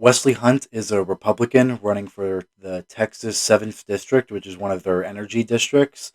Wesley Hunt is a Republican running for the Texas 7th District, which is one of their energy districts.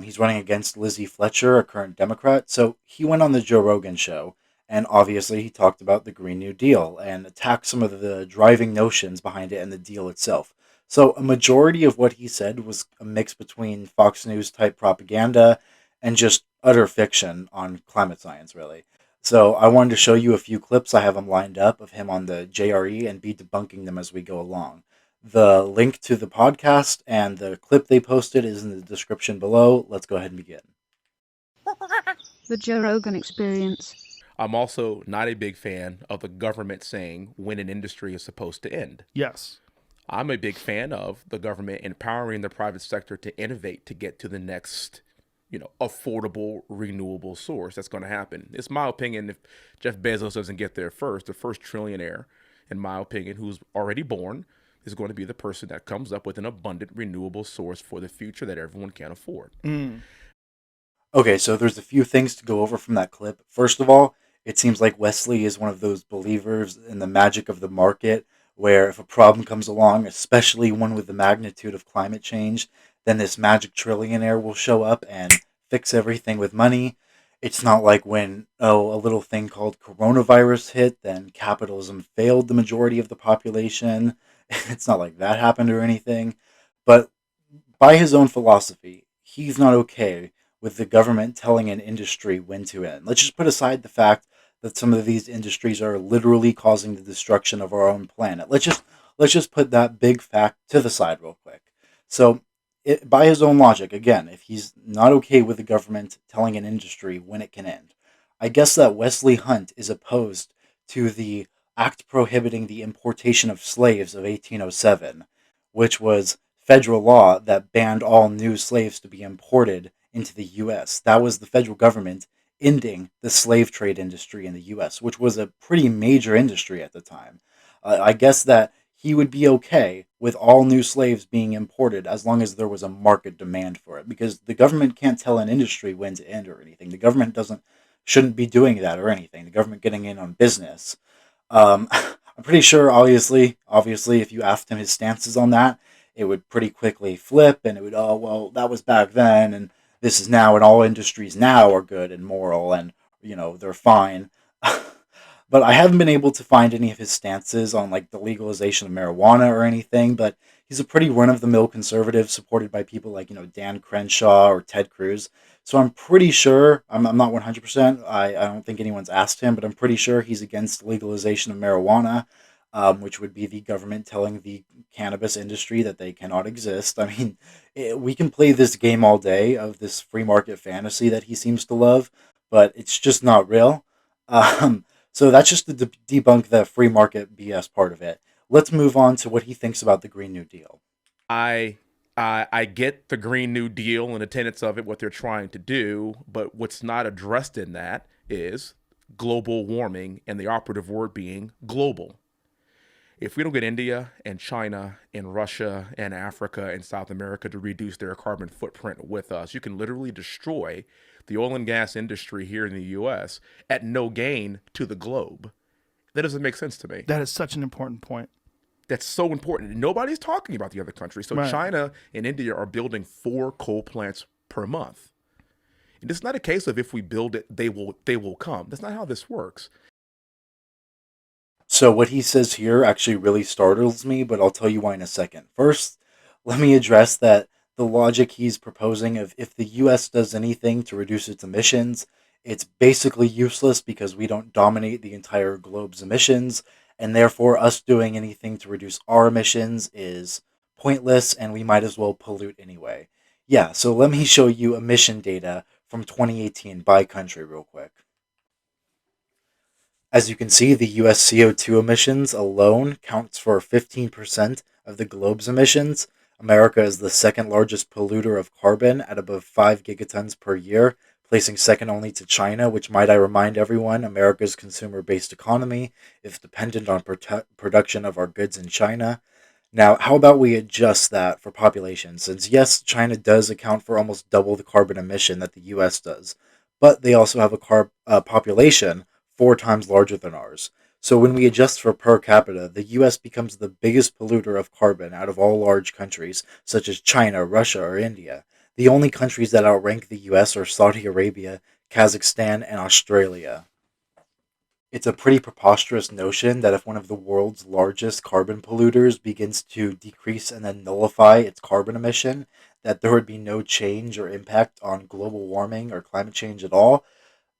He's running against Lizzie Fletcher, a current Democrat. So he went on the Joe Rogan show, and obviously he talked about the Green New Deal and attacked some of the driving notions behind it and the deal itself. So a majority of what he said was a mix between Fox News type propaganda and just utter fiction on climate science, really. So I wanted to show you a few clips. I have them lined up of him on the JRE and be debunking them as we go along. The link to the podcast and the clip they posted is in the description below. Let's go ahead and begin. The Joe Rogan Experience. I'm also not a big fan of the government saying when an industry is supposed to end. Yes. I'm a big fan of the government empowering the private sector to innovate to get to the next, affordable, renewable source that's going to happen. It's my opinion if Jeff Bezos doesn't get there first, the first trillionaire, in my opinion, who's already born, is going to be the person that comes up with an abundant renewable source for the future that everyone can afford. Okay, so there's a few things to go over from that clip. First of all, it seems like Wesley is one of those believers in the magic of the market, where if a problem comes along, especially one with the magnitude of climate change, then this magic trillionaire will show up and fix everything with money. It's not like when, a little thing called coronavirus hit, then capitalism failed the majority of the population. It's not like that happened or anything. But by his own philosophy, he's not okay with the government telling an industry when to end. Let's just put aside the fact that some of these industries are literally causing the destruction of our own planet. Let's just put that big fact to the side real quick. So, by his own logic, again, if he's not okay with the government telling an industry when it can end, I guess that Wesley Hunt is opposed to the act prohibiting the importation of slaves of 1807, which was federal law that banned all new slaves to be imported into the U.S. That was the federal government ending the slave trade industry in the U.S., which was a pretty major industry at the time. I guess that he would be okay with all new slaves being imported as long as there was a market demand for it, because the government can't tell an industry when to end or anything. The government doesn't shouldn't be doing that or anything. The government getting in on business. I'm pretty sure, obviously, if you asked him his stances on that, it would pretty quickly flip, and it would, oh well, that was back then, and this is now, and all industries now are good and moral, and they're fine. But I haven't been able to find any of his stances on like the legalization of marijuana or anything. But he's a pretty run-of-the-mill conservative, supported by people like Dan Crenshaw or Ted Cruz. So I'm pretty sure I'm not 100%. I don't think anyone's asked him, but I'm pretty sure he's against legalization of marijuana, which would be the government telling the cannabis industry that they cannot exist. I mean, we can play this game all day of this free market fantasy that he seems to love, but it's just not real. Um, so that's just to debunk the free market BS part of it. Let's move on to what he thinks about the Green New Deal. I I get the Green New Deal and the tenets of it, what they're trying to do, but what's not addressed in that is global warming, and the operative word being global. If we don't get India and China and Russia and Africa and South America to reduce their carbon footprint with us, you can literally destroy the oil and gas industry here in the US at no gain to the globe. That doesn't make sense to me. That is such an important point. That's so important. Nobody's talking about the other countries. So Right. China and India are building 4 coal plants per month. And it's not a case of if we build it, they will come. That's not how this works. So what he says here actually really startles me, but I'll tell you why in a second. First, let me address that the logic he's proposing of if the US does anything to reduce its emissions, it's basically useless because we don't dominate the entire globe's emissions, and therefore us doing anything to reduce our emissions is pointless and we might as well pollute anyway. Yeah, so let me show you emission data from 2018 by country real quick. As you can see, the US CO2 emissions alone counts for 15% of the globe's emissions. America is the second largest polluter of carbon at above 5 gigatons per year, placing second only to China, which, might I remind everyone, America's consumer-based economy is dependent on production of our goods in China. Now, how about we adjust that for population? Since yes, China does account for almost double the carbon emission that the US does, but they also have a population 4 times larger than ours. So when we adjust for per capita, the US becomes the biggest polluter of carbon out of all large countries, such as China, Russia, or India. The only countries that outrank the US are Saudi Arabia, Kazakhstan, and Australia. It's a pretty preposterous notion that if one of the world's largest carbon polluters begins to decrease and then nullify its carbon emission, that there would be no change or impact on global warming or climate change at all.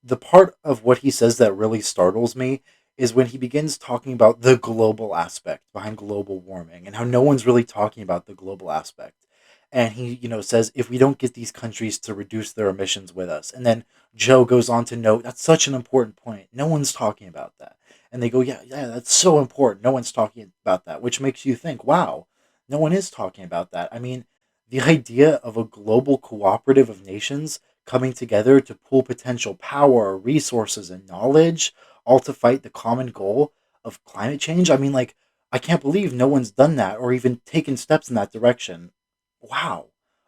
The part of what he says that really startles me is when he begins talking about the global aspect behind global warming and how no one's really talking about the global aspect. And he, says if we don't get these countries to reduce their emissions with us. And then Joe goes on to note that's such an important point. No one's talking about that. And they go, yeah, yeah, that's so important. No one's talking about that, which makes you think, wow, no one is talking about that. I mean, the idea of a global cooperative of nations coming together to pool potential power, resources, and knowledge, all to fight the common goal of climate change. I mean, like, I can't believe no one's done that or even taken steps in that direction. Wow.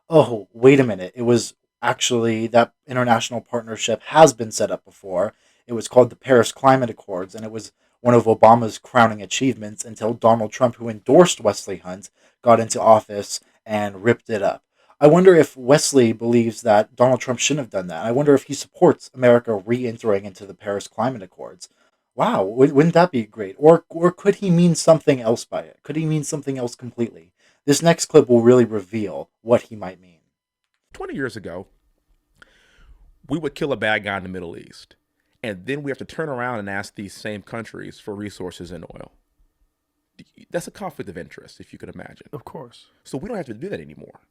Oh, wait a minute. It was actually that international partnership has been set up before. It was called the Paris Climate Accords, and it was one of Obama's crowning achievements until Donald Trump, who endorsed Wesley Hunt, got into office and ripped it up. I wonder if Wesley believes that Donald Trump shouldn't have done that. I wonder if he supports America re-entering into the Paris Climate Accords. Wow, wouldn't that be great? Or could he mean something else by it? Could he mean something else completely? This next clip will really reveal what he might mean. 20 years ago, we would kill a bad guy in the Middle East. And then we have to turn around and ask these same countries for resources and oil. That's a conflict of interest, if you could imagine. Of course. So we don't have to do that anymore.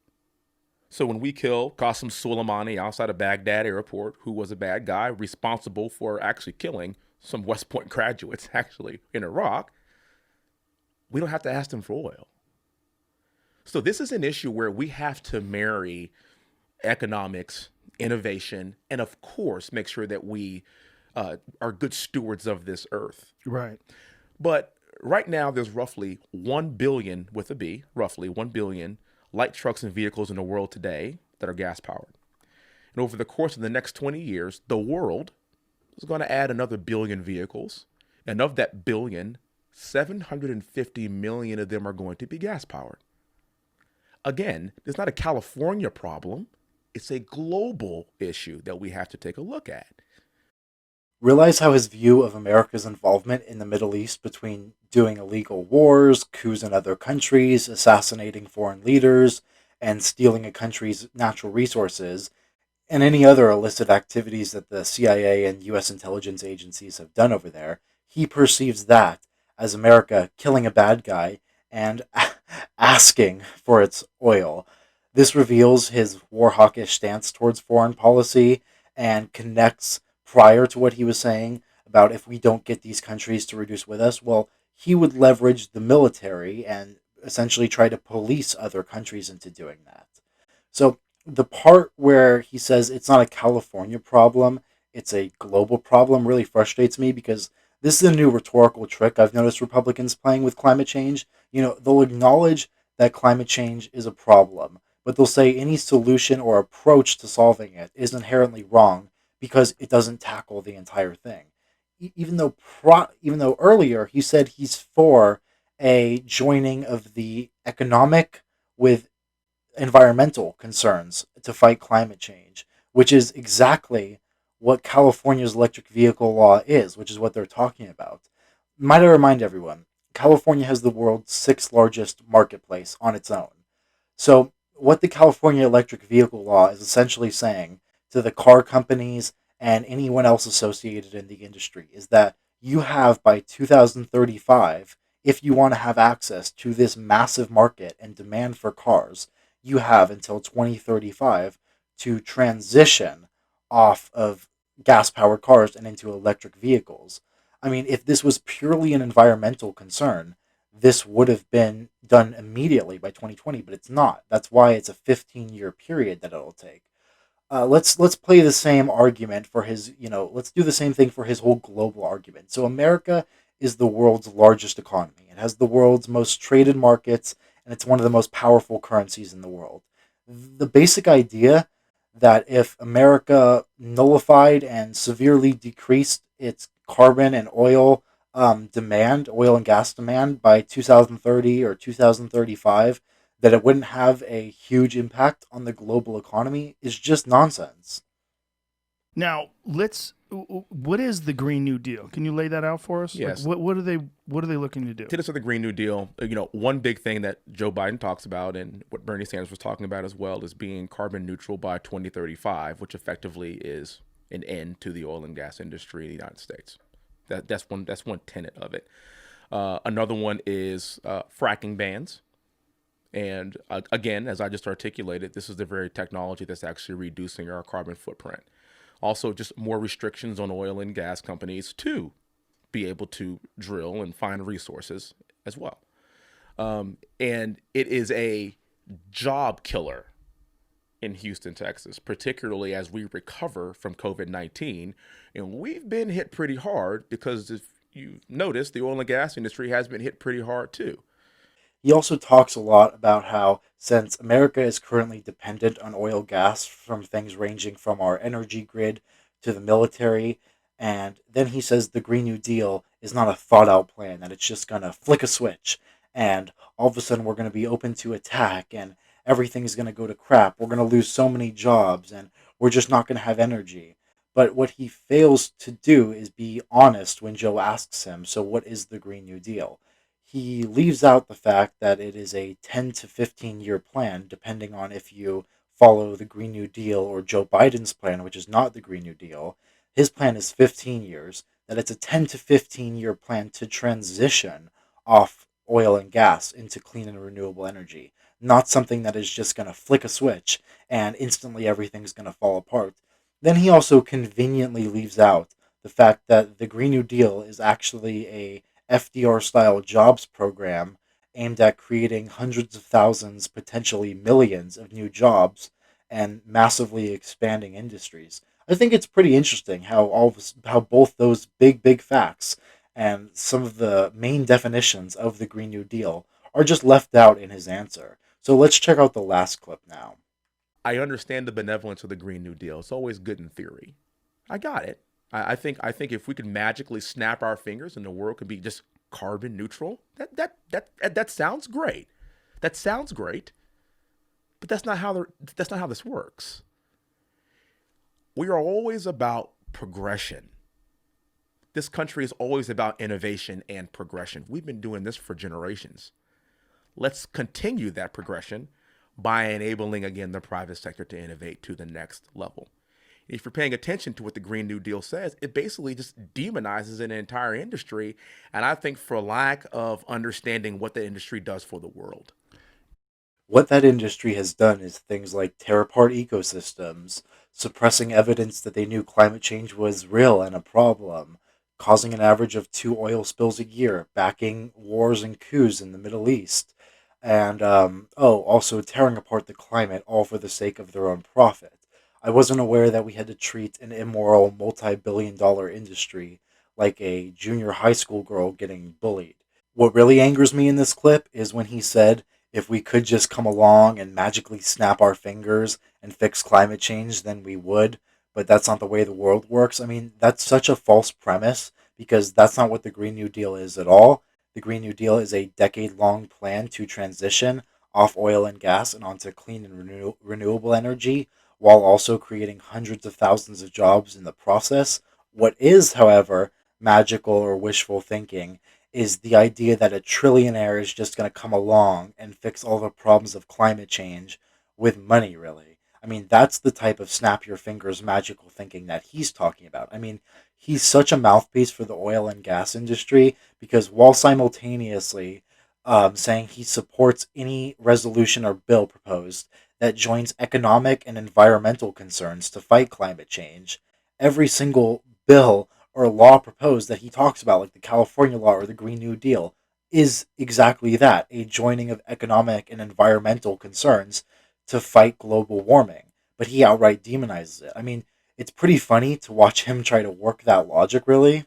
So when we kill Qasem Soleimani outside of Baghdad airport, who was a bad guy responsible for actually killing some West Point graduates actually in Iraq, we don't have to ask them for oil. So this is an issue where we have to marry economics, innovation, and of course, make sure that we are good stewards of this earth. Right. But right now, there's roughly 1 billion, with a B, roughly 1 billion light trucks and vehicles in the world today that are gas powered. And over the course of the next 20 years, the world is going to add another billion vehicles. And of that billion, 750 million of them are going to be gas powered. Again, it's not a California problem. It's a global issue that we have to take a look at. Realize how his view of America's involvement in the Middle East between doing illegal wars, coups in other countries, assassinating foreign leaders, and stealing a country's natural resources, and any other illicit activities that the CIA and US intelligence agencies have done over there, he perceives that as America killing a bad guy and asking for its oil. This reveals his war hawkish stance towards foreign policy and connects prior to what he was saying about if we don't get these countries to reduce with us. Well, he would leverage the military and essentially try to police other countries into doing that. So the part where he says it's not a California problem, it's a global problem really frustrates me because this is a new rhetorical trick I've noticed Republicans playing with climate change. They'll acknowledge that climate change is a problem, but they'll say any solution or approach to solving it is inherently wrong because it doesn't tackle the entire thing. Even though earlier he said he's for a joining of the economic with environmental concerns to fight climate change, which is exactly what California's electric vehicle law is, which is what they're talking about. Might I remind everyone, California has the world's sixth largest marketplace on its own. So, what the California electric vehicle law is essentially saying to the car companies and anyone else associated in the industry is that you have by 2035, if you want to have access to this massive market and demand for cars, you have until 2035 to transition off of gas powered cars and into electric vehicles. I mean, if this was purely an environmental concern, this would have been done immediately by 2020, but it's not. That's why it's a 15-year period that it'll take. Let's play the same argument for his, let's do the same thing for his whole global argument. So America is the world's largest economy. It has the world's most traded markets, and it's one of the most powerful currencies in the world. The basic idea that if America nullified and severely decreased its carbon and oil oil and gas demand by 2030 or 2035, that it wouldn't have a huge impact on the global economy is just nonsense. Now, let's. What is the Green New Deal? Can you lay that out for us? Like, Yes. what are they looking to do? Tenets of the Green New Deal, one big thing that Joe Biden talks about and what Bernie Sanders was talking about as well is being carbon neutral by 2035, which effectively is an end to the oil and gas industry in the United States. That's one tenet of it. Another one is fracking bans. And again, as I just articulated, this is the very technology that's actually reducing our carbon footprint. Also, just more restrictions on oil and gas companies to be able to drill and find resources as well. And it is a job killer in Houston, Texas, particularly as we recover from COVID-19. And we've been hit pretty hard because if you've noticed, the oil and gas industry has been hit pretty hard too. He also talks a lot about how, since America is currently dependent on oil gas from things ranging from our energy grid to the military, and then he says the Green New Deal is not a thought out plan, that it's just going to flick a switch, and all of a sudden we're going to be open to attack, and everything's going to go to crap. We're going to lose so many jobs, and we're just not going to have energy. But what he fails to do is be honest when Joe asks him, so what is the Green New Deal? He leaves out the fact that it is a 10 to 15-year plan, depending on if you follow the Green New Deal or Joe Biden's plan, which is not the Green New Deal. His plan is 15 years, that it's a 10 to 15-year plan to transition off oil and gas into clean and renewable energy, not something that is just going to flick a switch and instantly everything's going to fall apart. Then he also conveniently leaves out the fact that the Green New Deal is actually a FDR style jobs program aimed at creating hundreds of thousands, potentially millions of new jobs and massively expanding industries. I think it's pretty interesting how how both those big facts and some of the main definitions of the Green New Deal are just left out in his answer. So let's check out the last clip now. I understand the benevolence of the Green New Deal. It's always good in theory. I got it. I think if we could magically snap our fingers and the world could be just carbon neutral, that sounds great. That sounds great. But that's not how this works. We are always about progression. This country is always about innovation and progression. We've been doing this for generations. Let's continue that progression by enabling again the private sector to innovate to the next level. If you're paying attention to what the Green New Deal says, it basically just demonizes an entire industry. And I think for lack of understanding what the industry does for the world. What that industry has done is things like tear apart ecosystems, suppressing evidence that they knew climate change was real and a problem, causing an average of 2 oil spills a year, backing wars and coups in the Middle East, and also tearing apart the climate all for the sake of their own profit. I wasn't aware that we had to treat an immoral multi-billion-dollar industry like a junior high school girl getting bullied. What really angers me in this clip is when he said, if we could just come along and magically snap our fingers and fix climate change, then we would. But that's not the way the world works. I mean, that's such a false premise because that's not what the Green New Deal is at all. The Green New Deal is a decade long plan to transition off oil and gas and onto clean and renewable energy while also creating hundreds of thousands of jobs in the process. What is, however, magical or wishful thinking is the idea that a trillionaire is just going to come along and fix all the problems of climate change with money, really. I mean, that's the type of snap your fingers magical thinking that he's talking about. I mean, he's such a mouthpiece for the oil and gas industry because while simultaneously saying he supports any resolution or bill proposed that joins economic and environmental concerns to fight climate change, every single bill or law proposed that he talks about, like the California law or the Green New Deal, is exactly that, a joining of economic and environmental concerns to fight global warming. But he outright demonizes it. I mean, it's pretty funny to watch him try to work that logic, really.